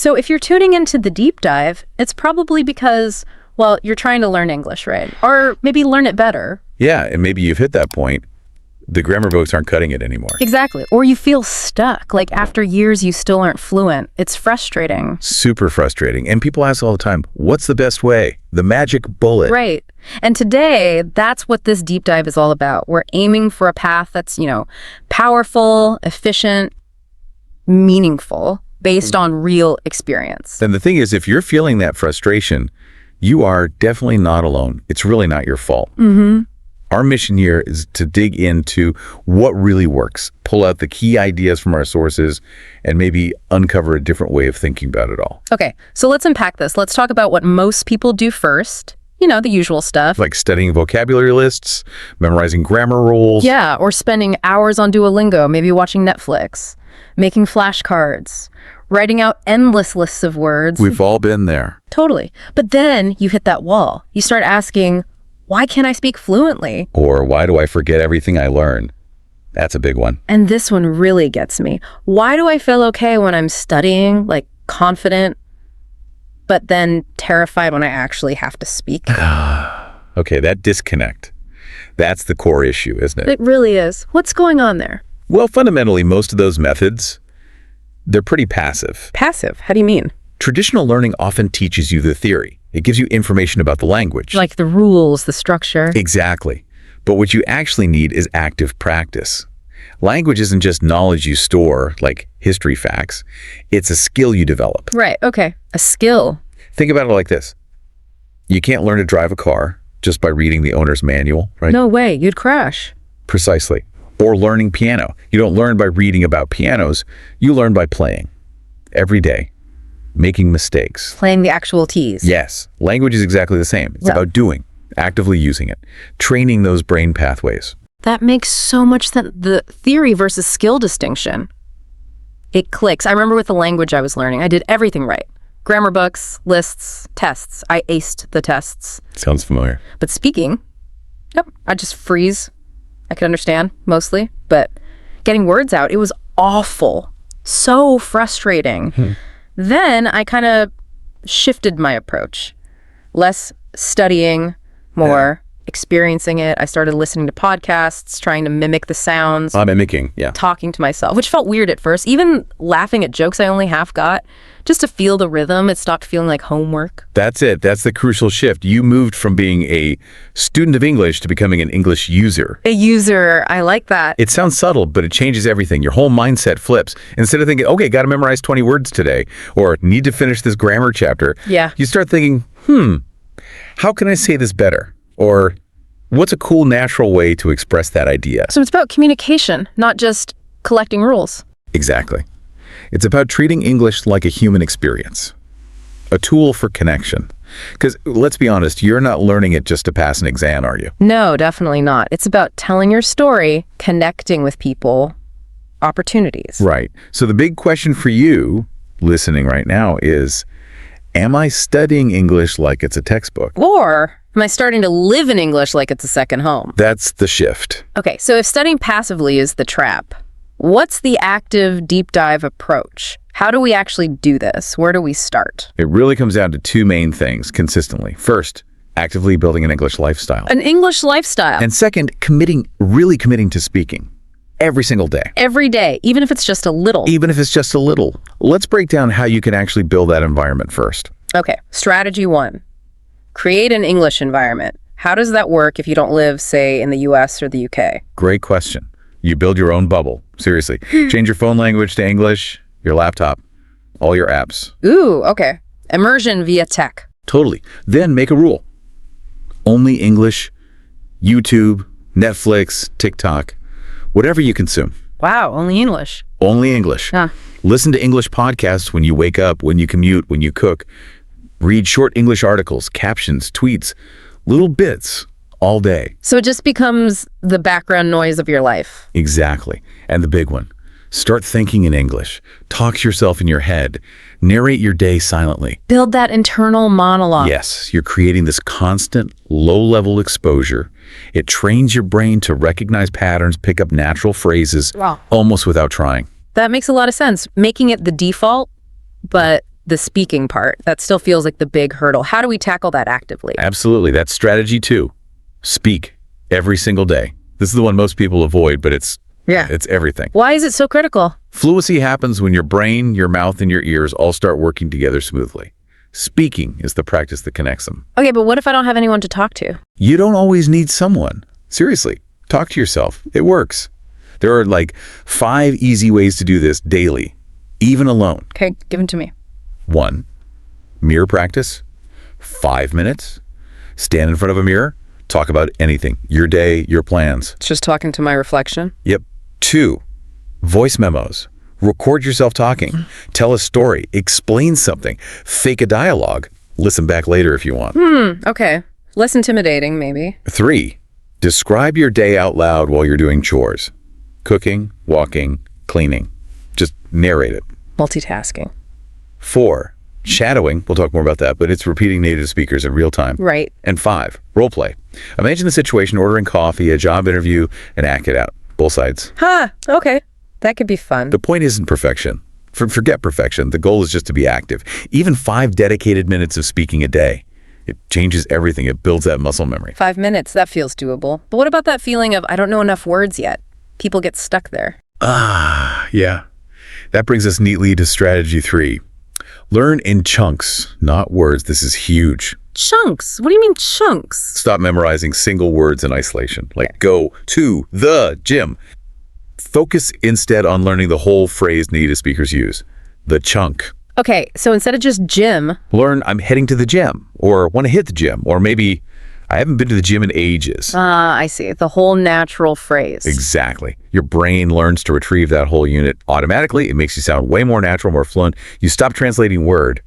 So if you're tuning into the deep dive, it's probably because, well, you're trying to learn English, right? Or maybe learn it better. Yeah, and maybe you've hit that point. The grammar books aren't cutting it anymore. Exactly. Or you feel stuck. Like after years, you still aren't fluent. It's frustrating. Super frustrating. And people ask all the time, what's the best way? The magic bullet. Right. And today, that's what this deep dive is all about. We're aiming for a path that's, powerful, efficient, meaningful, based on real experience. And the thing is, if you're feeling that frustration, you are definitely not alone. It's really not your fault. Our mission here is to dig into what really works, pull out the key ideas from our sources, and maybe uncover a different way of thinking about it all. Okay, so let's unpack this. Let's talk about what most people do first. The usual stuff. Like studying vocabulary lists, memorizing grammar rules. Yeah, or spending hours on Duolingo, maybe watching Netflix, making flashcards, writing out endless lists of words. We've all been there. Totally. But then you hit that wall. You start asking, why can't I speak fluently? Or why do I forget everything I learned? That's a big one. And this one really gets me. Why do I feel okay when I'm studying, like confident, but then terrified when I actually have to speak? Okay, that disconnect. That's the core issue, isn't it? It really is. What's going on there? Well, fundamentally, most of those methods, they're pretty passive. Passive? How do you mean? Traditional learning often teaches you the theory. It gives you information about the language. Like the rules, the structure. Exactly. But what you actually need is active practice. Language isn't just knowledge you store, like history facts. It's a skill you develop. Right, okay. A skill. Think about it like this. You can't learn to drive a car just by reading the owner's manual, right? No way, you'd crash. Precisely. Or learning piano. You don't learn by reading about pianos. You learn by playing. Every day. Making mistakes. Playing the actual keys. Yes. Language is exactly the same. It's about doing, actively using it, training those brain pathways. That makes so much sense. The theory versus skill distinction. It clicks. I remember with the language I was learning, I did everything right. Grammar books, lists, tests. I aced the tests. Sounds familiar. But speaking, nope, I just freeze. I could understand mostly, but getting words out, it was awful. So frustrating. Then I kind of shifted my approach. Less studying, more experiencing it. I started listening to podcasts, trying to mimic the sounds. Mimicking, yeah. Talking to myself, which felt weird at first. Even laughing at jokes I only half got, just to feel the rhythm. It stopped feeling like homework. That's it. That's the crucial shift. You moved from being a student of English to becoming an English user. A user, I like that. It sounds subtle, but it changes everything. Your whole mindset flips. Instead of thinking, okay, got to memorize 20 words today, or need to finish this grammar chapter, you start thinking, how can I say this better? Or what's a cool, natural way to express that idea? So it's about communication, not just collecting rules. Exactly. It's about treating English like a human experience, a tool for connection. Because let's be honest, you're not learning it just to pass an exam, are you? No, definitely not. It's about telling your story, connecting with people, opportunities. Right. So the big question for you listening right now is, am I studying English like it's a textbook? Or am I starting to live in English like it's a second home? That's the shift. Okay, so if studying passively is the trap, what's the active deep dive approach? How do we actually do this? Where do we start? It really comes down to two main things consistently. First, actively building an English lifestyle. An English lifestyle. And second, really committing to speaking every single day. Every day, even if it's just a little. Even if it's just a little. Let's break down how you can actually build that environment first. Okay, strategy 1. Create an English environment. How does that work if you don't live, say, in the US or the UK? Great question. You build your own bubble. Seriously. Change your phone language to English, your laptop, all your apps. Ooh, okay. Immersion via tech. Totally. Then make a rule. Only English, YouTube, Netflix, TikTok, whatever you consume. Wow, only English. Only English. Huh. Listen to English podcasts when you wake up, when you commute, when you cook. Read short English articles, captions, tweets, little bits all day. So it just becomes the background noise of your life. Exactly. And the big one, start thinking in English. Talk to yourself in your head. Narrate your day silently. Build that internal monologue. Yes, you're creating this constant, low-level exposure. It trains your brain to recognize patterns, pick up natural phrases, almost without trying. That makes a lot of sense. Making it the default, but the speaking part. That still feels like the big hurdle. How do we tackle that actively? Absolutely. That's strategy 2. Speak every single day. This is the one most people avoid, but it's everything. Why is it so critical? Fluency happens when your brain, your mouth, and your ears all start working together smoothly. Speaking is the practice that connects them. Okay, but what if I don't have anyone to talk to? You don't always need someone. Seriously, talk to yourself. It works. There are like 5 easy ways to do this daily, even alone. Okay, give them to me. 1, mirror practice. 5 minutes. Stand in front of a mirror. Talk about anything. Your day, your plans. It's just talking to my reflection. Yep. 2, voice memos. Record yourself talking. Tell a story. Explain something. Fake a dialogue. Listen back later if you want. Okay. Less intimidating, maybe. 3, describe your day out loud while you're doing chores. Cooking, walking, cleaning. Just narrate it. Multitasking. 4, shadowing. We'll talk more about that, but it's repeating native speakers in real time. Right. And 5, role play. Imagine the situation, ordering coffee, a job interview, and act it out. Both sides. Okay. That could be fun. The point isn't perfection. Forget perfection. The goal is just to be active. Even 5 dedicated minutes of speaking a day. It changes everything. It builds that muscle memory. 5 minutes, that feels doable. But what about that feeling of, I don't know enough words yet? People get stuck there. Yeah. That brings us neatly to strategy 3. Learn in chunks, not words. This is huge. Chunks? What do you mean chunks? Stop memorizing single words in isolation. Like go to the gym. Focus instead on learning the whole phrase native speakers use. The chunk. Okay, so instead of just gym, Learn I'm heading to the gym, or want to hit the gym, or maybe I haven't been to the gym in ages. I see. The whole natural phrase. Exactly. Your brain learns to retrieve that whole unit automatically. It makes you sound way more natural, more fluent. You stop translating word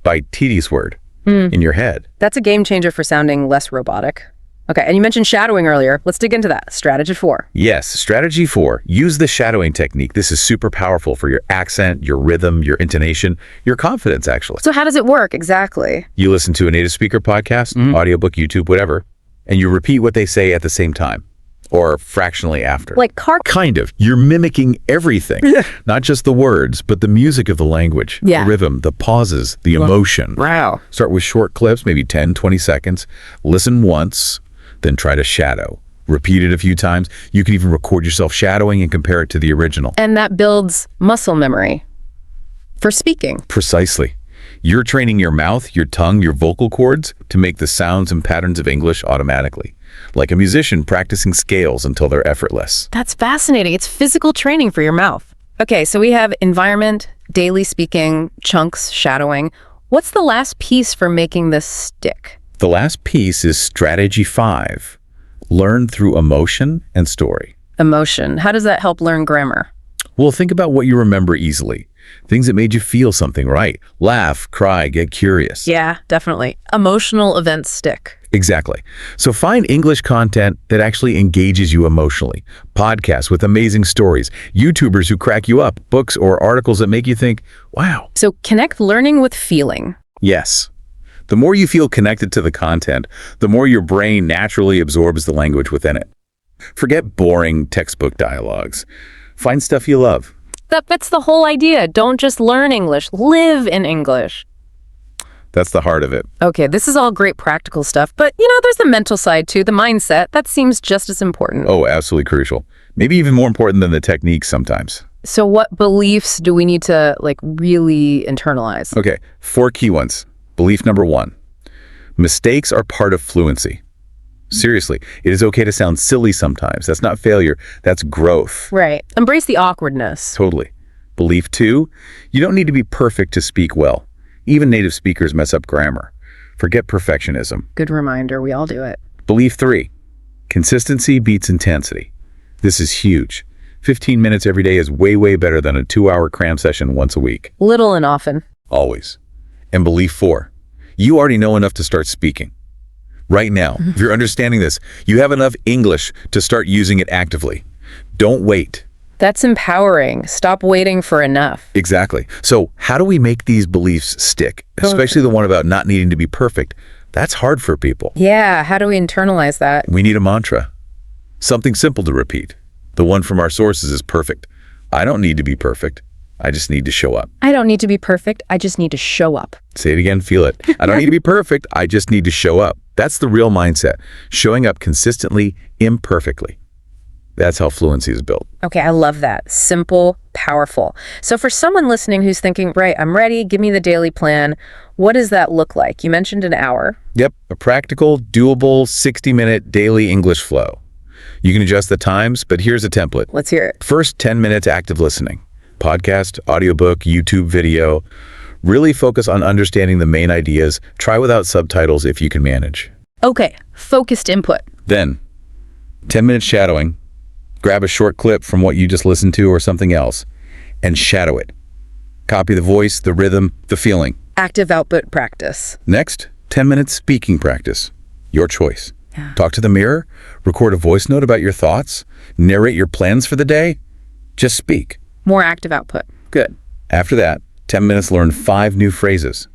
by tedious word in your head. That's a game changer for sounding less robotic. Okay, and you mentioned shadowing earlier. Let's dig into that. Strategy 4. Yes, strategy 4. Use the shadowing technique. This is super powerful for your accent, your rhythm, your intonation, your confidence, actually. So how does it work exactly? You listen to a native speaker podcast, audiobook, YouTube, whatever, and you repeat what they say at the same time or fractionally after. Like Kind of. You're mimicking everything, not just the words, but the music of the language, Yeah. the rhythm, the pauses, the emotion. Wow. Start with short clips, maybe 10, 20 seconds. Listen once, then try to shadow. Repeat it a few times. You can even record yourself shadowing and compare it to the original. And that builds muscle memory for speaking. Precisely. You're training your mouth, your tongue, your vocal cords to make the sounds and patterns of English automatically. Like a musician practicing scales until they're effortless. That's fascinating. It's physical training for your mouth. Okay, so we have environment, daily speaking, chunks, shadowing. What's the last piece for making this stick? The last piece is strategy 5. Learn through emotion and story. Emotion. How does that help learn grammar? Well, think about what you remember easily. Things that made you feel something, right? Laugh, cry, get curious. Yeah, definitely. Emotional events stick. Exactly. So find English content that actually engages you emotionally. Podcasts with amazing stories, YouTubers who crack you up, books or articles that make you think, wow. So connect learning with feeling. Yes. The more you feel connected to the content, the more your brain naturally absorbs the language within it. Forget boring textbook dialogues. Find stuff you love. That's the whole idea. Don't just learn English, live in English. That's the heart of it. Okay, this is all great practical stuff, but there's the mental side too, the mindset. That seems just as important. Oh, absolutely crucial. Maybe even more important than the techniques sometimes. So what beliefs do we need to really internalize? Okay, 4 key ones. Belief number 1. Mistakes are part of fluency. Seriously, it is okay to sound silly sometimes. That's not failure, that's growth. Right. Embrace the awkwardness. Totally. Belief 2, you don't need to be perfect to speak well. Even native speakers mess up grammar. Forget perfectionism. Good reminder, we all do it. Belief 3, consistency beats intensity. This is huge. 15 minutes every day is way, way better than a 2-hour cram session once a week. Little and often. Always. And belief 4, you already know enough to start speaking. Right now, if you're understanding this, you have enough English to start using it actively. Don't wait. That's empowering. Stop waiting for enough. Exactly. So how do we make these beliefs stick? Especially the one about not needing to be perfect. That's hard for people. Yeah, how do we internalize that? We need a mantra. Something simple to repeat. The one from our sources is perfect. I don't need to be perfect. I just need to show up. I don't need to be perfect. I just need to show up. Say it again, feel it. I don't need to be perfect. I just need to show up. That's the real mindset. Showing up consistently, imperfectly. That's how fluency is built. Okay, I love that. Simple, powerful. So for someone listening who's thinking, right, I'm ready, give me the daily plan, what does that look like? You mentioned an hour. Yep, a practical, doable 60-minute daily English flow. You can adjust the times, but here's a template. Let's hear it. First 10 minutes active listening. Podcast, audiobook, YouTube video. Really focus on understanding the main ideas. Try without subtitles if you can manage. Okay, focused input. Then, 10 minutes shadowing. Grab a short clip from what you just listened to or something else and shadow it. Copy the voice, the rhythm, the feeling. Active output practice. Next, 10 minutes speaking practice. Your choice. Yeah. Talk to the mirror, record a voice note about your thoughts, narrate your plans for the day. Just speak. More active output. Good. After that, 10 minutes learn 5 new phrases.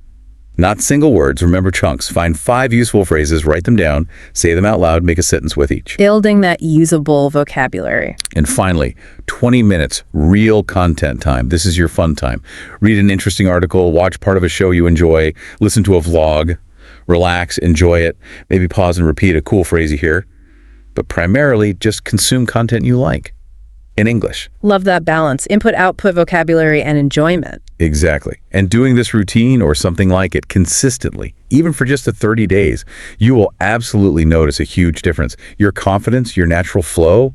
Not single words, remember chunks. Find 5 useful phrases, write them down, say them out loud, make a sentence with each. Building that usable vocabulary. And finally, 20 minutes real content time. This is your fun time. Read an interesting article, watch part of a show you enjoy, listen to a vlog, relax, enjoy it, maybe pause and repeat a cool phrase you hear. But primarily, just consume content you like in English. Love that balance. Input, output, vocabulary, and enjoyment. Exactly. And doing this routine or something like it consistently, even for just 30 days, you will absolutely notice a huge difference. Your confidence, your natural flow,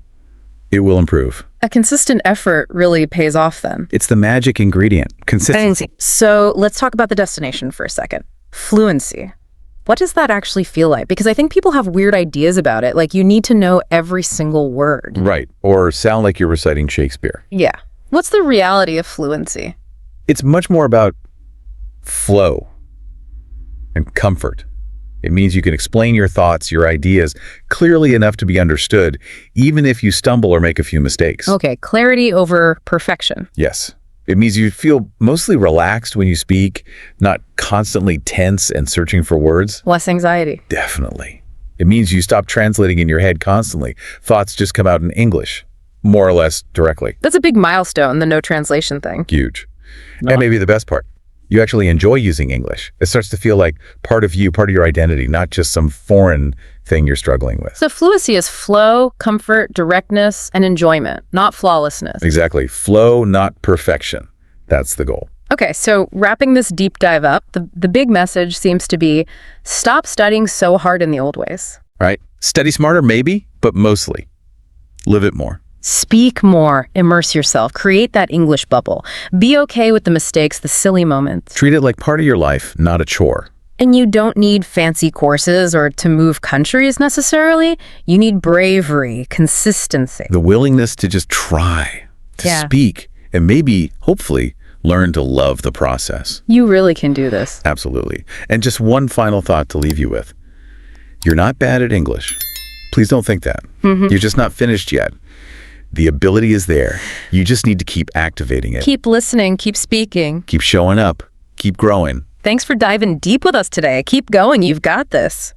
it will improve. A consistent effort really pays off then. It's the magic ingredient, consistency. So let's talk about the destination for a second. Fluency. What does that actually feel like? Because I think people have weird ideas about it. Like you need to know every single word. Right. Or sound like you're reciting Shakespeare. Yeah. What's the reality of fluency? It's much more about flow and comfort. It means you can explain your thoughts, your ideas clearly enough to be understood, even if you stumble or make a few mistakes. Okay, clarity over perfection. Yes. It means you feel mostly relaxed when you speak, not constantly tense and searching for words. Less anxiety. Definitely. It means you stop translating in your head constantly. Thoughts just come out in English, more or less directly. That's a big milestone, the no translation thing. Huge. And maybe the best part, you actually enjoy using English. It starts to feel like part of you, part of your identity, not just some foreign thing you're struggling with. So fluency is flow, comfort, directness, and enjoyment, not flawlessness. Exactly. Flow, not perfection. That's the goal. Okay, so wrapping this deep dive up, the big message seems to be stop studying so hard in the old ways. Right? Study smarter, maybe, but mostly live it more. Speak more, immerse yourself, create that English bubble. Be okay with the mistakes, the silly moments. Treat it like part of your life, not a chore. And you don't need fancy courses or to move countries necessarily. You need bravery, consistency. The willingness to just try, to speak, and maybe, hopefully, learn to love the process. You really can do this. Absolutely. And just one final thought to leave you with. You're not bad at English. Please don't think that. You're just not finished yet. The ability is there. You just need to keep activating it. Keep listening, keep speaking. Keep showing up. Keep growing. Thanks for diving deep with us today. Keep going. You've got this.